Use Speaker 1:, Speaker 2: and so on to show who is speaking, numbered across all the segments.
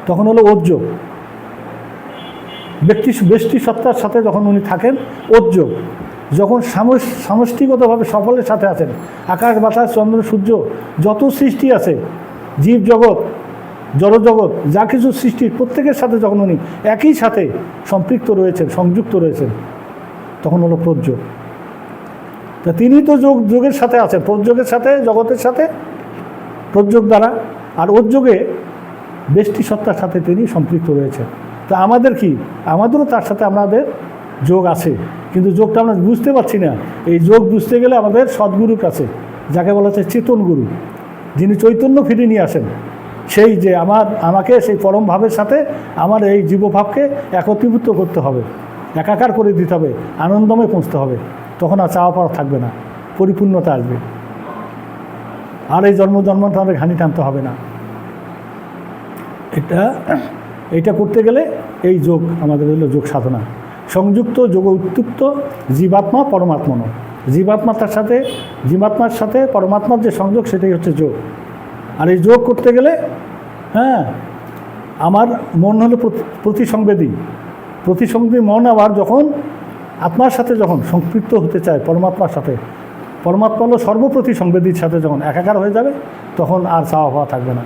Speaker 1: তখন হলো ওজযোগ। ব্যষ্টি সত্তার সাথে যখন উনি থাকেন ওজযোগ। যখন সমষ্টিগতভাবে সকলের সাথে আছেন, আকাশ বাতাস চন্দ্র সূর্য যত সৃষ্টি আছে, জীব জগৎ জড়জগৎ যা কিছু সৃষ্টির প্রত্যেকের সাথে যখন উনি একই সাথে সম্পৃক্ত রয়েছেন, সংযুক্ত রয়েছেন, তখন হলো প্রযোগ। তা তিনি তো যোগের সাথে আছেন, প্রযোগের সাথে, জগতের সাথে প্রযোগ দ্বারা, আর ওযোগে ব্যষ্টি সত্তার সাথে তিনি সম্পৃক্ত রয়েছেন। তা আমাদের কি, আমাদেরও তার সাথে আমাদের যোগ আছে, কিন্তু যোগটা আমরা বুঝতে পারছি না। এই যোগ বুঝতে গেলে আমাদের সদ্গুরুর কাছে, যাকে বলা হচ্ছে চেতন গুরু, যিনি চৈতন্য ফিরে নিয়ে আসেন, সেই যে আমাকে সেই পরম ভাবের সাথে আমার এই জীবভাবকে একত্রীভূত করতে হবে, একাকার করে দিতে হবে, আনন্দময় পৌঁছতে হবে। তখন আর চাওয়া পাওয়া থাকবে না, পরিপূর্ণতা আসবে, আর এই জন্মান্তরে ঘানি টানতে হবে না। এইটা করতে গেলে এই যোগ আমাদের হলো যোগ সাধনা। সংযুক্ত যোগ উত্তুক্ত জীবাত্মা পরমাত্মন, জীবাত্মার সাথে পরমাত্মার যে সংযোগ, সেটাই হচ্ছে যোগ। আর এই যোগ করতে গেলে আমার মন হলো প্রতিসংবেদী মন। আবার যখন আত্মার সাথে যখন সম্পৃক্ত হতে চায় পরমাত্মার সাথে, পরমাত্মা হলো সর্বপ্রতি সংবেদীর সাথে যখন একাকার হয়ে যাবে, তখন আর চাওয়া পাওয়া থাকবে না,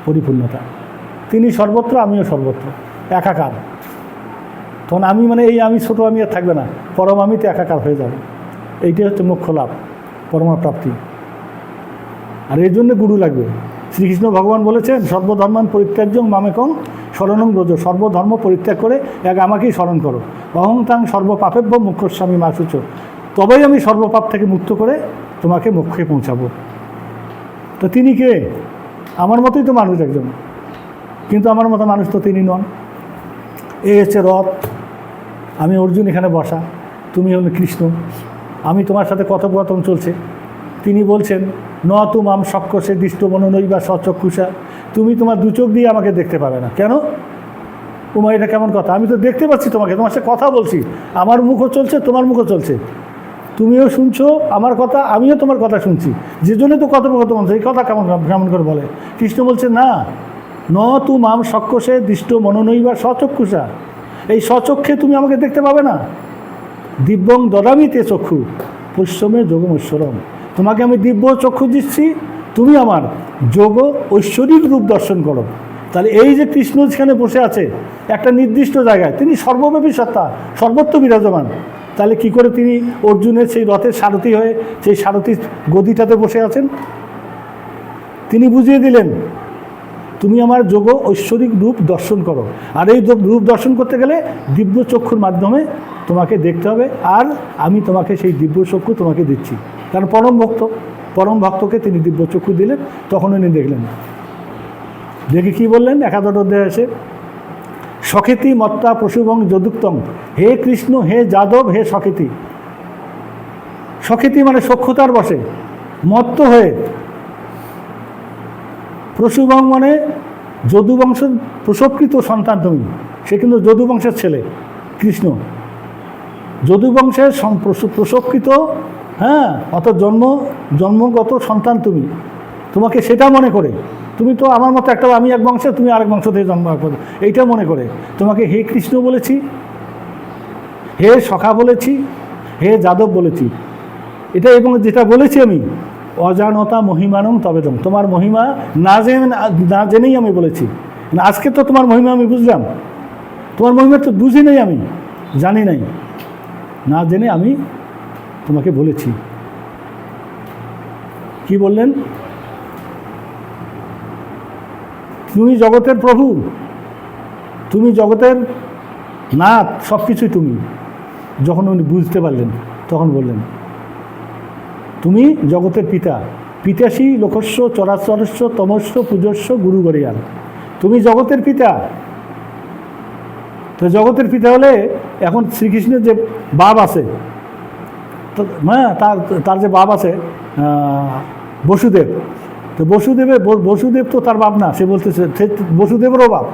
Speaker 1: পরিপূর্ণতা। তিনি সর্বত্র, আমিও সর্বত্র, একাকার। তখন আমি আমি ছোটো আমি আর থাকবে না, পরম আমিতে একাকার হয়ে যাবে। এইটাই হচ্ছে মোক্ষ লাভ, পরমাপ্রাপ্তি। আর এর জন্য গুরু লাগবে। শ্রীকৃষ্ণ ভগবান বলেছেন, সর্বধর্মান পরিত্যাজ্যং মামেকং শরণং ব্রজ, সর্বধর্ম পরিত্যাগ করে এক আমাকেই স্মরণ করো। অহং তাং সর্বপাপেভ্য মুখ্যস্বামী মাসুচ, তবেই আমি সর্বপাপ থেকে মুক্ত করে তোমাকে মোক্ষে পৌঁছাবো। তো তিনি কে? আমার মতোই তো মানুষ একজন, কিন্তু আমার মতো মানুষ তো তিনি নন। এই হচ্ছে রথ, আমি অর্জুন এখানে বসা, তুমি হলে কৃষ্ণ, আমি তোমার সাথে কথোপকথন চলছে। তিনি বলছেন, ন তুমাম সক্ষসে দৃষ্ট মনোনৈ বা সচক্ষুষা, তুমি তোমার দু চোখ দিয়ে আমাকে দেখতে পাবে না। কেন? তোমার এটা কেমন কথা? আমি তো দেখতে পাচ্ছি তোমাকে, তোমার সাথে কথা বলছি, আমার মুখও চলছে, তোমার মুখও চলছে, তুমিও শুনছো আমার কথা, আমিও তোমার কথা শুনছি, যে জন্য তো কথোপকথন বলছে। এই কথা কেমন করে বলে? কৃষ্ণ বলছে, না, ন তুমাম সক্ষসে দৃষ্ট মনোনৈ বা সচক্ষুষা, এই স্বচক্ষে তুমি আমাকে দেখতে পাবে না। দিব্যং দদামি তে চক্ষু পশ্চিমে যোগমৈশ্বরম, তোমাকে আমি দিব্য চক্ষু দিচ্ছি, তুমি আমার যোগ ঐশ্বরিক রূপ দর্শন করো। তাহলে এই যে কৃষ্ণ যেখানে বসে আছে একটা নির্দিষ্ট জায়গায়, তিনি সর্বব্যাপী সত্তা, সর্বত্র বিরাজমান। তাহলে কি করে তিনি অর্জুনের সেই রথের সারথি হয়ে সেই সারথির গদিটাতে বসে আছেন? তিনি বুঝিয়ে দিলেন, তুমি আমার যোগ ঐশ্বরিক রূপ দর্শন করো। আর এই রূপ দর্শন করতে গেলে দিব্য চক্ষুর মাধ্যমে তোমাকে দেখতে হবে, আর আমি তোমাকে সেই দিব্য চক্ষু তোমাকে দিচ্ছি। কারণ পরম ভক্তকে তিনি দিব্য চক্ষু দিলেন, তখন উনি দেখলেন। দেখে কি বললেন? 11 অধ্যায়ে এসে, সখেতি মত্তা পশুবং যদুক্তম, হে কৃষ্ণ, হে যাদব, হে সখেতি। সখেতি মানে সখ্যতার বসে, মত্ত হয়ে। পশুবং মানে যদুবংশের প্রসবকৃত সন্তান তুমি, সে কিন্তু যদুবংশের ছেলে কৃষ্ণ, যদুবংশের প্রসবকৃত, অত জন্মগত সন্তান তুমি, তোমাকে সেটা মনে করে, তুমি তো আমার মতো একটা, আমি এক বংশে, তুমি আরেক বংশ থেকে জন্ম, এইটা মনে করে তোমাকে হে কৃষ্ণ বলেছি, হে সখা বলেছি, হে যাদব বলেছি। এটা এবং যেটা বলেছি আমি, অজানতা মহিমানং তবেদম, তোমার মহিমা না জেনেই আমি বলেছি। আজকে তো তোমার মহিমা আমি বুঝলাম, তোমার মহিমা তো বুঝি নাই, আমি জানি নাই, না জেনে আমি তোমাকে বলেছি। কি বললেন? তুমি জগতের প্রভু, তুমি জগতের নাথ, সব কিছুই তুমি। যখন উনি বুঝতে পারলেন, তখন বললেন, তুমি জগতের পিতা, পিতাসী লোকস্য চরাচরস্য তমস্য পূজস্য গুরু গরিয়ান, তুমি জগতের পিতা। তো জগতের পিতা হলে এখন শ্রীকৃষ্ণের যে বাপ আছে, তার যে বাপ আছে বসুদেব, তো বসুদেব তো তার বাপ না, সে বলতেছে বসুদেবেরও বাপ।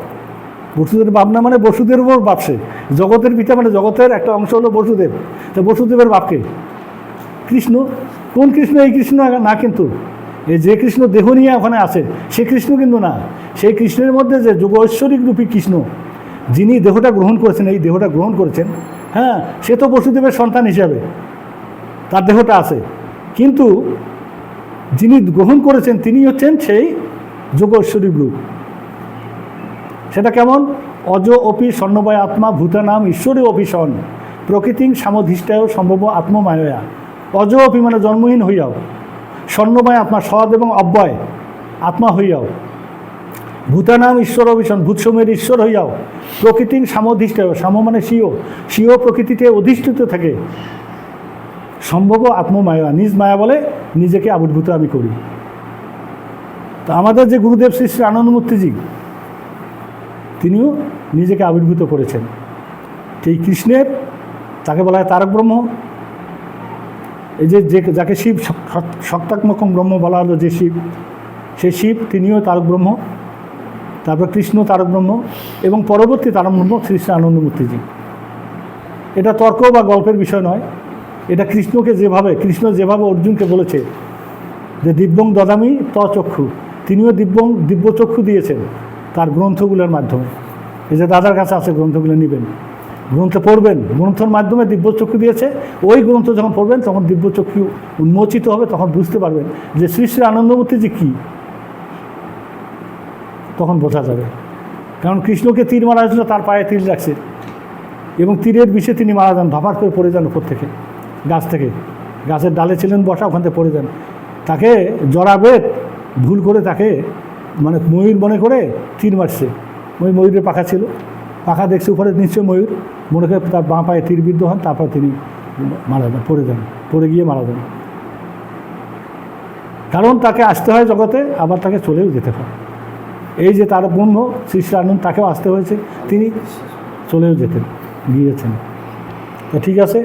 Speaker 1: বসুদেবের বাপ না মানে বসুদেবেরও বাপ, সে জগতের পিতা, মানে জগতের একটা অংশ হলো বসুদেব। তো বসুদেবের বাপকে কৃষ্ণ। কোন কৃষ্ণ? এই কৃষ্ণ না, কিন্তু এই যে কৃষ্ণ দেহ নিয়ে ওখানে আছে সে কৃষ্ণ কিন্তু না, সেই কৃষ্ণের মধ্যে যে যোগ ঐশ্বরিক রূপী কৃষ্ণ, যিনি দেহটা গ্রহণ করেছেন, এই দেহটা গ্রহণ করেছেন, হ্যাঁ, সে তো বসুদেবের সন্তান হিসাবে তার দেহটা আছে, কিন্তু যিনি গ্রহণ করেছেন তিনি হচ্ছেন সেই যোগ ঐশ্বরিক রূপ। সেটা কেমন? অজ অপি স্বর্ণময় আত্মা ভূতানাম ঈশ্বরে অপি সন প্রকৃতিং সামধিষ্ঠায় সম্ভব আত্মমায়া। অজ অপি মানে জন্মহীন হইয়াও, স্বর্ণময় আত্মা সদ এবং অব্যয় আত্মা হইয়াও, ভূতানাম ঈশ্বর অভিশন ভূতসমূহের ঈশ্বর হইয়াও, প্রকৃতিং সামধিষ্ঠায়, সাম মানে স্বীয়, স্বীয় প্রকৃতিতে অধিষ্ঠিত থাকে, সম্ভব আত্মমায়া নিজ মায়া বলে নিজেকে আবির্ভূত আমি করি। তো আমাদের যে গুরুদেব শ্রী শ্রী আনন্দমূর্তিজি, তিনিও নিজেকে আবির্ভূত করেছেন এই কৃষ্ণের, তাকে বলা হয় তারক ব্রহ্ম। এই যে যাকে শিব সত্তাত্মকম ব্রহ্ম বলা হলো, যে শিব, সেই শিব তিনিও তারক ব্রহ্ম। তারপর কৃষ্ণ তারক ব্রহ্ম এবং পরবর্তী তারক ব্রহ্ম শ্রী শ্রী আনন্দমূর্তিজি। এটা তর্ক বা গল্পের বিষয় নয়, এটা কৃষ্ণ যেভাবে অর্জুনকে বলেছে যে দিব্যং দদামি তচক্ষু, তিনিও দিব্য চক্ষু দিয়েছেন তার গ্রন্থগুলোর মাধ্যমে। এই যে দাদার কাছে আছে, গ্রন্থগুলো নেবেন, গ্রন্থ পড়বেন, গ্রন্থের মাধ্যমে দিব্য চক্ষু দিয়েছে। ওই গ্রন্থ যখন পড়বেন তখন দিব্য চক্ষু উন্মোচিত হবে, তখন বুঝতে পারবেন যে শ্রী শ্রী আনন্দমূর্তিজি কী, তখন বোঝা যাবে। কারণ কৃষ্ণকে তীর মারা হয়েছিল, তার পায়ে তীর লাগছে এবং তীরের বিষে তিনি মারা যান, ধপাট করে পড়ে যান উপর থেকে, গাছ থেকে, গাছের ডালে ছিলেন বসা, ওখান থেকে পড়ে যান। তাকে জরাবেদ ভুল করে তাকে মানে ময়ূর মনে করে তীর মারছে। ওই ময়ূরের পাখা ছিল, পাখা দেখছে উপরে, নিশ্চয় ময়ূর মনে করে তার বাঁ পায়ে তীরবিদ্ধ হন, তারপর তিনি মারা যান, পড়ে গিয়ে মারা যান। কারণ তাকে আসতে হয় জগতে, আবার তাকে চলেও যেতে হয়। এই যে তার ব্রহ্ম শ্রী শ্রী আনন্দ, তাকেও আসতে হয়েছে, তিনি চলেও গিয়েছেন। তো ঠিক আছে।